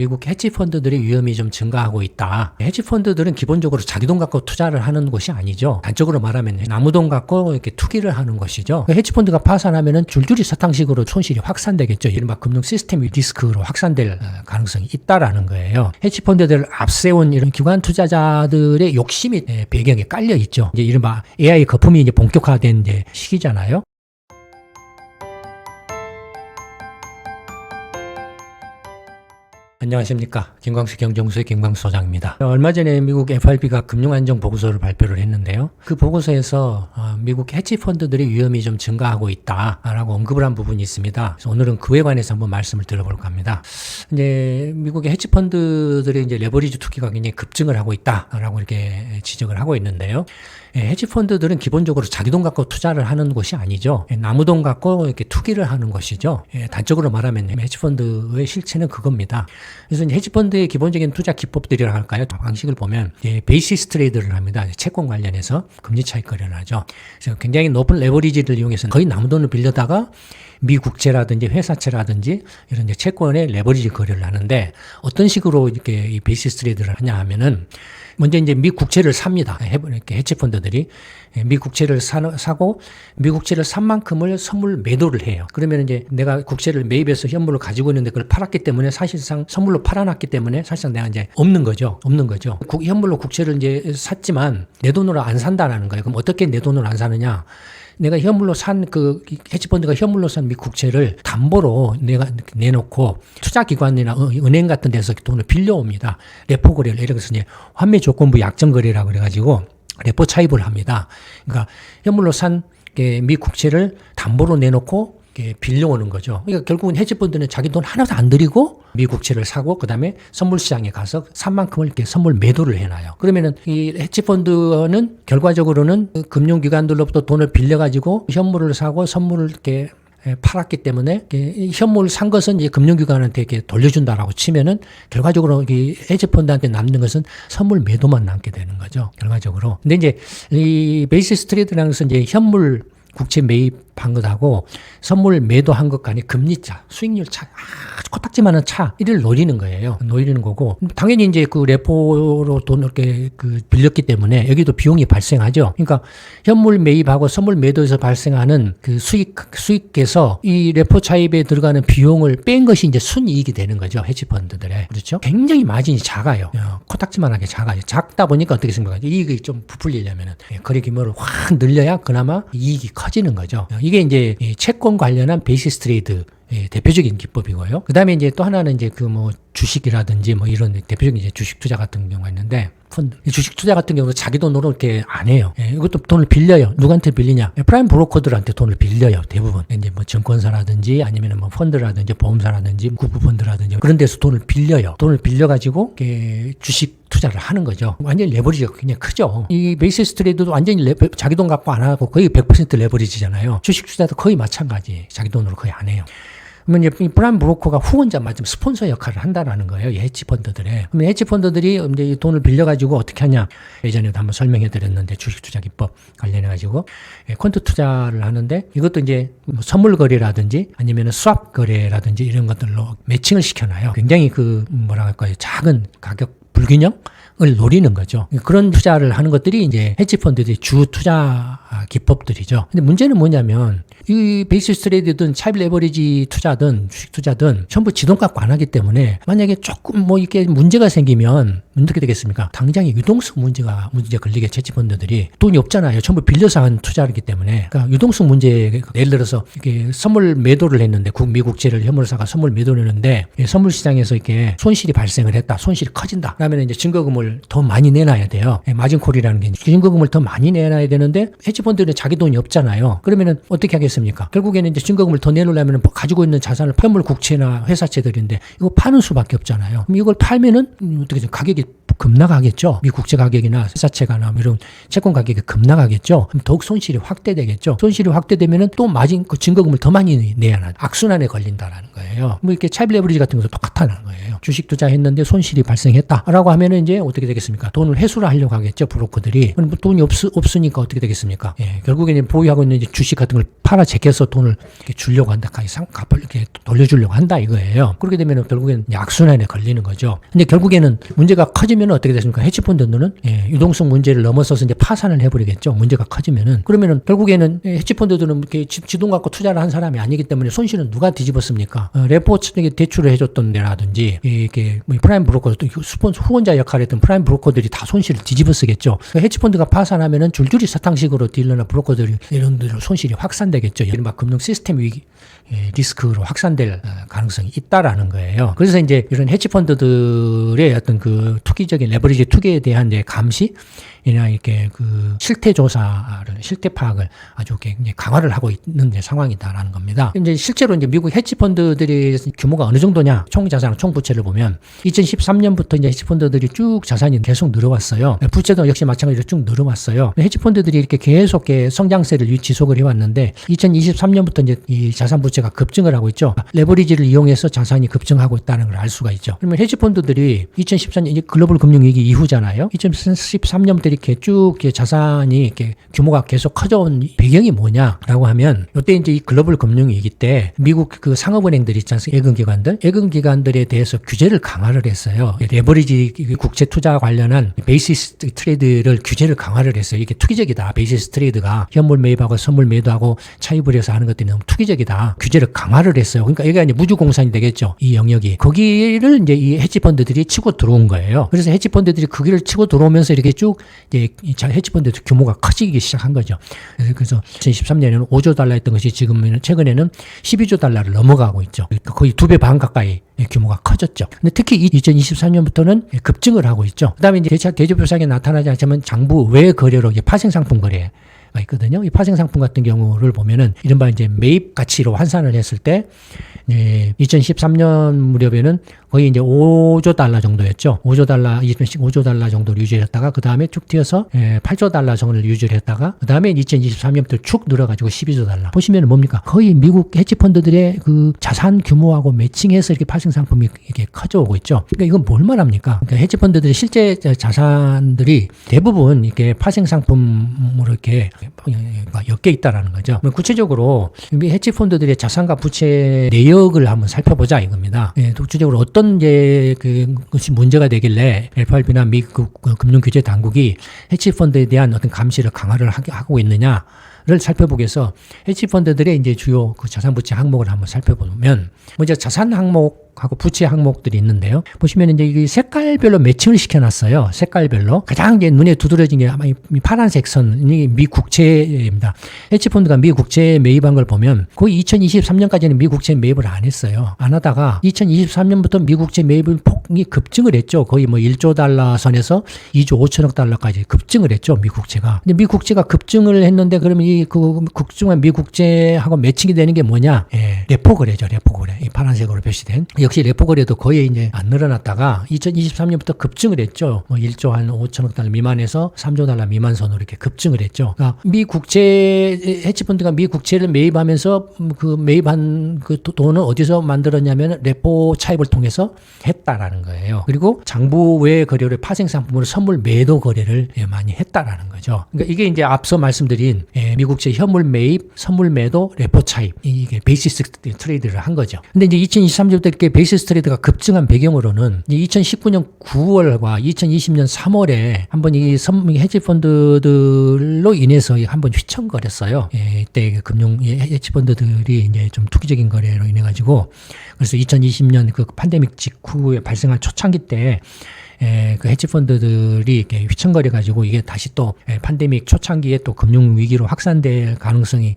미국 헤지펀드들의 위험이 좀 증가하고 있다. 헤지펀드들은 기본적으로 자기 돈 갖고 투자를 하는 것이 아니죠. 단적으로 말하면 남의 돈 갖고 이렇게 투기를 하는 것이죠. 헤지펀드가 파산하면은 줄줄이 사탕식으로 손실이 확산되겠죠. 이른바 금융 시스템 리스크로 확산될 가능성이 있다라는 거예요. 헤지펀드들을 앞세운 이런 기관 투자자들의 욕심이 배경에 깔려 있죠. 이제 이른바 AI 거품이 이제 본격화된 이제 시기잖아요. 안녕하십니까. 김광수 경정수의 김광수 소장입니다. 얼마 전에 미국 FRB가 금융안정 보고서를 발표를 했는데요. 그 보고서에서 미국 헤지펀드들의 위험이 좀 증가하고 있다라고 언급을 한 부분이 있습니다. 그래서 오늘은 그에 관해서 한번 말씀을 드려볼까 합니다. 이제 미국의 헤지펀드들의 이제 레버리지 투기가 굉장히 급증을 하고 있다라고 이렇게 지적을 하고 있는데요. 헤지펀드들은 기본적으로 자기 돈 갖고 투자를 하는 것이 아니죠. 남의 돈 갖고 이렇게 투기를 하는 것이죠. 단적으로 말하면 헤지펀드의 실체는 그겁니다. 그래서 이제 헤지펀드의 기본적인 투자 기법들이라 할까요? 방식을 보면 베이시스 트레이드를 합니다. 채권 관련해서 금리 차익 거래를 하죠. 그래서 굉장히 높은 레버리지를 이용해서 거의 남의 돈을 빌려다가 미 국채라든지 회사채라든지 이런 이제 채권의 레버리지 거래를 하는데 어떤 식으로 이렇게 이 베이시스 트레이드를 하냐 하면은 먼저 이제 미 국채를 삽니다. 이렇게 헤지펀드들이 미 국채를 사고 미 국채를 산 만큼을 선물 매도를 해요. 그러면 이제 내가 국채를 매입해서 현물을 가지고 있는데 그걸 팔았기 때문에 사실상 선물로 팔아놨기 때문에 사실상 내가 이제 없는 거죠. 현물로 국채를 이제 샀지만 내 돈으로 안 산다라는 거예요. 그럼 어떻게 내 돈으로 안 사느냐? 내가 현물로 산 헤지펀드가 현물로 산 미 국채를 담보로 내가 내놓고 투자기관이나 은행 같은 데서 돈을 빌려옵니다. 레포 거래를 예를 들어서 이제 환매 조건부 약정 거래라고 그래가지고 레포 차입을 합니다. 그러니까 현물로 산 미 국채를 담보로 내놓고 빌려오는 거죠. 그러니까 결국은 헤지펀드는 자기 돈 하나도 안 들이고 미 국채를 사고 그다음에 선물 시장에 가서 산 만큼을 이렇게 선물 매도를 해놔요. 그러면은 이 헤지펀드는 결과적으로는 금융기관들로부터 돈을 빌려가지고 현물을 사고 선물을 이렇게 팔았기 때문에 현물을 산 것은 이제 금융기관한테 이렇게 돌려준다라고 치면은 결과적으로 이 헤지펀드한테 남는 것은 선물 매도만 남게 되는 거죠. 결과적으로. 근데 이제 이 베이시스 트레이드라는 것은 이제 현물 국채 매입한 것하고 선물 매도한 것 간의 금리차, 수익률 차, 아주 코딱지만한 차, 이를 노리는 거예요. 노리는 거고, 당연히 이제 그 레포로 돈을 이렇게 빌렸기 때문에 여기도 비용이 발생하죠. 그러니까 현물 매입하고 선물 매도에서 발생하는 그 수익에서 이 레포 차입에 들어가는 비용을 뺀 것이 이제 순이익이 되는 거죠. 헤지펀드들의. 그렇죠? 굉장히 마진이 작아요. 코딱지만하게 작아요. 작다 보니까 어떻게 생각하죠? 이익이 좀 부풀리려면은 거래 규모를 확 늘려야 그나마 이익이 커지는 거죠. 이게 이제 채권 관련한 베이시스 트레이드 대표적인 기법이고요. 그 다음에 이제 또 하나는 이제 주식이라든지 이런 대표적인 이제 주식 투자 같은 경우가 있는데, 주식 투자 같은 경우는 자기 돈으로 이렇게 안 해요. 이것도 돈을 빌려요. 누구한테 빌리냐? 프라임 브로커들한테 돈을 빌려요. 대부분. 이제 증권사라든지 아니면 펀드라든지 보험사라든지 국부펀드라든지 그런 데서 돈을 빌려요. 돈을 빌려가지고 주식 투자를 하는 거죠. 완전히 레버리지가 굉장히 크죠. 이 베이시스 트레이드도 완전히 자기 돈 갖고 안 하고 거의 100% 레버리지잖아요. 주식 투자도 거의 마찬가지. 자기 돈으로 거의 안 해요. 그러면 이제 프라임 브로커가 후원자 맞으면 스폰서 역할을 한다라는 거예요. 이 헤지펀드들에. 그러면 헤지펀드들이 이제 이 돈을 빌려가지고 어떻게 하냐. 예전에도 한번 설명해드렸는데 주식 투자 기법 관련해가지고 퀀트 투자를 하는데 이것도 이제 선물 거래라든지 아니면 스왑 거래라든지 이런 것들로 매칭을 시켜놔요. 굉장히 뭐라 할까요. 작은 가격 불균형을 노리는 거죠. 그런 투자를 하는 것들이 이제 헤지펀드들의 주 투자 기법들이죠. 근데 문제는 뭐냐면 이 베이시스 트레이드든 차입 레버리지 투자든 주식 투자든 전부 지 돈 갖고 안 하기 때문에 만약에 조금 이렇게 문제가 생기면 어떻게 되겠습니까? 당장에 유동성 문제 걸리게 헤지펀드들이 돈이 없잖아요. 전부 빌려서 한 투자이기 때문에. 그러니까 유동성 문제, 예를 들어서 이렇게 선물 매도를 했는데 미국채를 현물을 사가 선물 매도를 했는데 선물 시장에서 이렇게 손실이 발생을 했다. 손실이 커진다. 그러면 이제 증거금을 더 많이 내놔야 돼요. 마진콜이라는 게 증거금을 더 많이 내놔야 되는데 헤지펀드는 자기 돈이 없잖아요. 그러면은 어떻게 하겠습니까? 결국에는 이제 증거금을 더 내놓으려면 가지고 있는 자산을 현물 국채나 회사채들인데 이거 파는 수밖에 없잖아요. 그럼 이걸 팔면은 어떻게 가격이 급락하겠죠. 미 국채 가격이나 회사채가나 이런 채권 가격이 급락하겠죠. 그럼 더욱 손실이 확대되겠죠. 손실이 확대되면은 또 마진 그 증거금을 더 많이 내야 하는 악순환에 걸린다라는 거예요. 뭐 이렇게 차입 레버리지 같은 것도 똑같다는 거예요. 주식 투자했는데 손실이 발생했다라고 하면은 이제 어떻게 되겠습니까? 돈을 회수를 하려고 하겠죠. 브로커들이. 그럼 돈이 없으니까 어떻게 되겠습니까? 결국에는 보유하고 있는 이제 주식 같은 걸 팔아 제껴서 돈을 이렇게 주려고 한다. 갚을 이렇게 돌려주려고 한다 이거예요. 그렇게 되면 결국에는 악순환에 걸리는 거죠. 근데 결국에는 문제가 커지면 어떻게 됐습니까? 헤지펀드는 유동성 문제를 넘어서서 이제 파산을 해버리겠죠. 문제가 커지면은. 그러면은 결국에는 헤지펀드들은 이렇게 지돈 갖고 투자를 한 사람이 아니기 때문에 손실은 누가 뒤집었습니까? 레포 측에 대출을 해줬던 데라든지 이렇게 프라임 브로커, 후원자 역할을 했던 프라임 브로커들이 다 손실을 뒤집어 쓰겠죠. 헤지펀드가 파산하면은 줄줄이 사탕식으로 딜러나 브로커들이 이런 데로 손실이 확산되겠죠. 이른바 금융 시스템 위기 리스크로 확산될 가능성이 있다라는 거예요. 그래서 이제 이런 헤지펀드들의 어떤 그 투기적인 레버리지 투기에 대한 이제 감시 이나 이렇게 그 실태 파악을 아주 굉장히 강화를 하고 있는 상황이다라는 겁니다. 이제 실제로 이제 미국 헤지펀드들이 규모가 어느 정도냐, 총 자산, 총 부채를 보면 2013년부터 이제 헤지펀드들이 쭉 자산이 계속 늘어왔어요. 부채도 역시 마찬가지로 쭉 늘어왔어요. 헤지펀드들이 이렇게 계속 성장세를 지속을 해왔는데 2023년부터 이제 이 자산 부채가 급증을 하고 있죠. 레버리지를 이용해서 자산이 급증하고 있다는 걸 알 수가 있죠. 그러면 헤지펀드들이 2014년 이제 글로벌 금융위기 이후잖아요. 2013년부터 이렇게 쭉 자산이 이렇게 규모가 계속 커져온 배경이 뭐냐라고 하면 이때 이제 이 글로벌 금융위기 때 미국 그 상업은행들 있지 않습니까? 예금기관들에 대해서 규제를 강화를 했어요. 레버리지 국채 투자 관련한 베이시스 트레이드를 규제를 강화를 했어요. 이게 투기적이다. 베이시스 트레이드가 현물 매입하고 선물 매도하고 차입을 해서 하는 것들이 너무 투기적이다. 규제를 강화를 했어요. 그러니까 이게 이제 무주공산이 되겠죠. 이 영역이. 거기를 이제 이 헤지펀드들이 치고 들어온 거예요. 그래서 헤지펀드들이 거기를 치고 들어오면서 이렇게 쭉 이제 헤지펀드 규모가 커지기 시작한 거죠. 그래서 2013년에는 5조 달러였던 것이 지금은 최근에는 12조 달러를 넘어가고 있죠. 거의 2배 반 가까이 규모가 커졌죠. 근데 특히 2023년부터는 급증을 하고 있죠. 그다음에 이제 대조표상에 나타나지 않지만 장부 외 거래로 이제 파생상품 거래가 있거든요. 이 파생상품 같은 경우를 보면은 이른바 이제 매입 가치로 환산을 했을 때 2013년 무렵에는 거의 이제 5조 달러 정도였죠. 5조 달러 정도를 유지했다가 그 다음에 쭉 튀어서 8조 달러 정도를 유지를 했다가 그 다음에 2023년부터 쭉 늘어가지고 12조 달러. 보시면 뭡니까? 거의 미국 헤지펀드들의 그 자산 규모하고 매칭해서 이렇게 파생 상품이 이렇게 커져오고 있죠. 그러니까 이건 뭘 말합니까? 그러니까 헤지펀드들의 실제 자산들이 대부분 이렇게 파생 상품으로 이렇게 엮여 있다라는 거죠. 구체적으로 헤지펀드들의 자산과 부채 내역을 한번 살펴보자 이겁니다. 구체적으로 어떤 그것이 문제가 되길래 FRB나 미국 금융규제 당국이 헤지펀드에 대한 어떤 감시를 강화를 하고 있느냐를 살펴보기 위해서 헤지펀드들의 이제 주요 그 자산 부채 항목을 한번 살펴보면 먼저 자산 항목하고 부채 항목들이 있는데요. 보시면 이제 이 색깔별로 매칭을 시켜놨어요. 색깔별로 가장 이제 눈에 두드러진 게 아마 이 파란색 선이 미 국채입니다. 헤지펀드가 미 국채에 매입한 걸 보면 거의 2023년까지는 미 국채 매입을 안 했어요. 안 하다가 2023년부터 미 국채 매입은 폭이 급증을 했죠. 거의 뭐 1조 달러 선에서 2조 5천억 달러까지 급증을 했죠. 미 국채가. 근데 미 국채가 급증을 했는데 그러면 이 그 급증한 미 국채하고 매칭이 되는 게 뭐냐? 레포 거래죠. 레포 거래. 이 파란색으로 표시된. 역시 레포 거래도 거의 이제 안 늘어났다가 2023년부터 급증을 했죠. 뭐 1조 한 5천억 달러 미만에서 3조 달러 미만 선으로 이렇게 급증을 했죠. 그러니까 미 국채 헤지펀드가 미 국채를 매입하면서 그 매입한 그 돈은 어디서 만들었냐면 레포 차입을 통해서 했다라는 거예요. 그리고 장부 외 거래를 파생 상품으로 선물 매도 거래를 많이 했다라는 거죠. 그러니까 이게 이제 앞서 말씀드린 미국채 현물 매입, 선물 매도, 레포 차입 이게 베이시스 트레이드를 한 거죠. 근데 이제 2023년부터 이렇게 베이시스 트레이드가 급증한 배경으로는 2019년 9월과 2020년 3월에 한번 이 헤지펀드들로 인해서 한번 휘청거렸어요. 이때 금융 헤지펀드들이 이제 좀 투기적인 거래로 인해 가지고 그래서 2020년 그 팬데믹 직후에 발생한 초창기 때 그 헤지펀드들이 이렇게 휘청거려가지고 이게 다시 또 팬데믹 초창기에 또 금융위기로 확산될 가능성이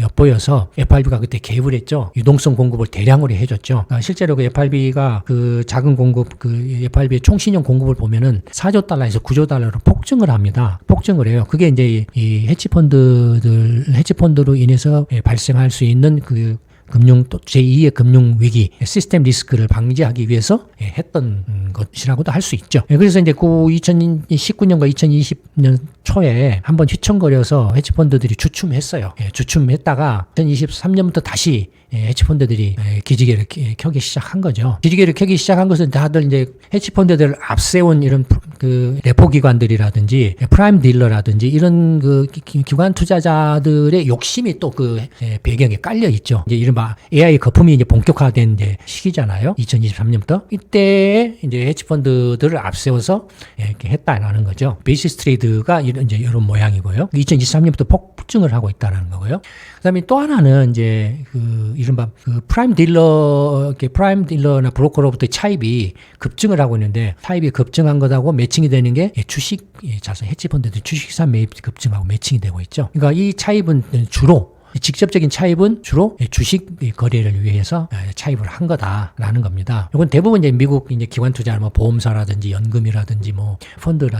엿보여서 FRB가 그때 개입을 했죠. 유동성 공급을 대량으로 해줬죠. 실제로 그 FRB가 그 작은 공급, 그 FRB의 총신용 공급을 보면은 4조 달러에서 9조 달러로 폭증을 합니다. 폭증을 해요. 그게 이제 이 헤지펀드로 인해서 발생할 수 있는 그 제2의 금융위기, 시스템 리스크를 방지하기 위해서 했던 것이라고도 할 수 있죠. 그래서 이제 그 2019년과 2020년 초에 한번 휘청거려서 헤지펀드들이 주춤했어요. 주춤했다가 2023년부터 다시 헤지펀드들이 기지개를 켜기 시작한 거죠. 기지개를 켜기 시작한 것은 다들 이제 헤지펀드들을 앞세운 이런 그 레포기관들이라든지 프라임 딜러라든지 이런 그 기관 투자자들의 욕심이 또 그 배경에 깔려 있죠. 이제 이른바 AI 거품이 이제 본격화된 이제 시기잖아요. 2023년부터 이때 이제 헤지펀드들을 앞세워서 이렇게 했다라는 거죠. 베이시스 트레이드가 이런 모양이고요. 2023년부터 폭증을 하고 있다는 거고요. 그다음에 또 하나는 이제 그 이른바 그 프라임 딜러나 브로커로부터 차입이 급증을 하고 있는데 차입이 급증한 것하고 매칭이 되는 게 주식 자산 헤지펀드들 주식산 매입 급증하고 매칭이 되고 있죠. 그러니까 이 차입은 주로 직접적인 차입은 주로 주식 거래를 위해서 차입을 한 거다라는 겁니다. 이건 대부분 이제 미국 이제 기관 투자, 뭐 보험사라든지 연금이라든지 뭐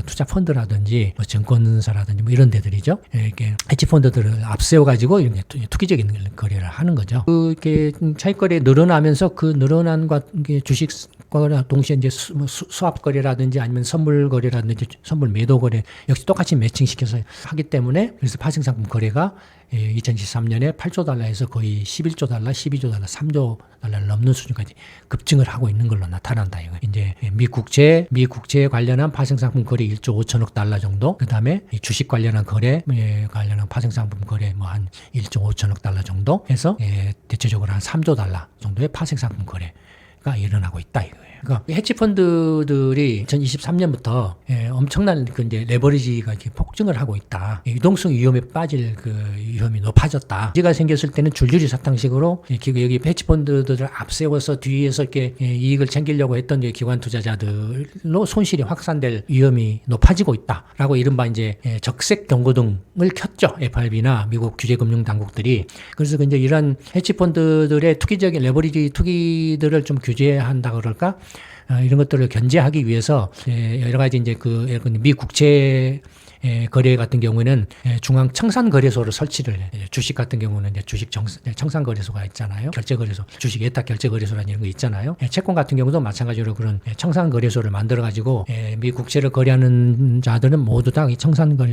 투자 펀드라든지 뭐 증권사라든지 뭐 이런 데들이죠. 이렇게 헤지 펀드들을 앞세워 가지고 이렇게 투기적인 거래를 하는 거죠. 그렇게 차입 거래 늘어나면서 그 늘어난과 주식 거래와 동시에 이제 수합 거래라든지 아니면 선물 거래라든지 선물 매도 거래 역시 똑같이 매칭시켜서 하기 때문에 그래서 파생 상품 거래가 2023년에 8조 달러에서 거의 11조 달러, 12조 달러, 3조 달러를 넘는 수준까지 급증을 하고 있는 걸로 나타난다. 이거 이제 미 국채 관련한 파생 상품 거래 1조 5천억 달러 정도, 그 다음에 주식 관련한 거래 관련한 파생 상품 거래 뭐 한 1조 5천억 달러 정도 해서 대체적으로 한 3조 달러 정도의 파생 상품 거래가 일어나고 있다 이거예요. 그러니까 헤지 펀드들이 2023년부터 엄청난 그 이제 레버리지가 이렇게 폭증을 하고 있다. 유동성 위험에 빠질 그 위험이 높아졌다. 문제가 생겼을 때는 줄줄이 사탕식으로 여기 헤지 펀드들을 앞세워서 뒤에서 이렇게 이익을 챙기려고 했던 기관 투자자들로 손실이 확산될 위험이 높아지고 있다라고 이른바 이제 적색 경고등을 켰죠. FRB나 미국 규제금융 당국들이. 그래서 이제 이런 헤지 펀드들의 투기적인 레버리지 투기들을 좀 규제한다 그럴까? 이런 것들을 견제하기 위해서 여러 가지 이제 미 국채 거래 같은 경우에는 중앙 청산 거래소를 설치를 주식 같은 경우는 이제 주식 청산 거래소가 있잖아요. 결제 거래소, 주식 예탁 결제 거래소라는 이런 거 있잖아요. 채권 같은 경우도 마찬가지로 그런 청산 거래소를 만들어 가지고 미 국채를 거래하는 자들은 모두 다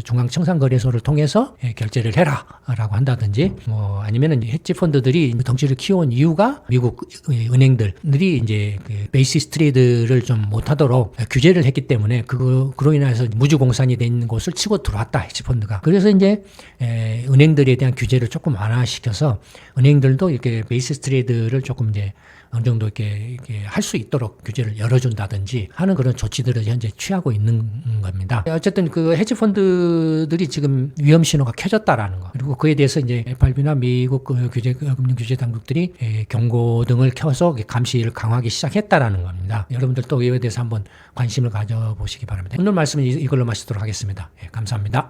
중앙 청산 거래소를 통해서 결제를 해라라고 한다든지 뭐 아니면은 헤지 펀드들이 덩치를 키워온 이유가 미국 은행들이 이제 베이시스 트레이드를 좀 못하도록 규제를 했기 때문에 그로 인해서 무주공산이 돼 있는 곳을 치고 들어왔다 헤지펀드가. 그래서 이제 은행들에 대한 규제를 조금 완화시켜서 은행들도 이렇게 베이시스 트레이드를 조금 이제 어느 정도 이렇게 할 수 있도록 규제를 열어준다든지 하는 그런 조치들을 현재 취하고 있는 겁니다. 어쨌든 그 헤지펀드들이 지금 위험 신호가 켜졌다라는 거. 그리고 그에 대해서 이제 FRB나 미국 금융 규제 당국들이 경고 등을 켜서 감시를 강화하기 시작했다라는 겁니다. 여러분들 또 이에 대해서 한번 관심을 가져보시기 바랍니다. 오늘 말씀은 이걸로 마치도록 하겠습니다. 감사합니다.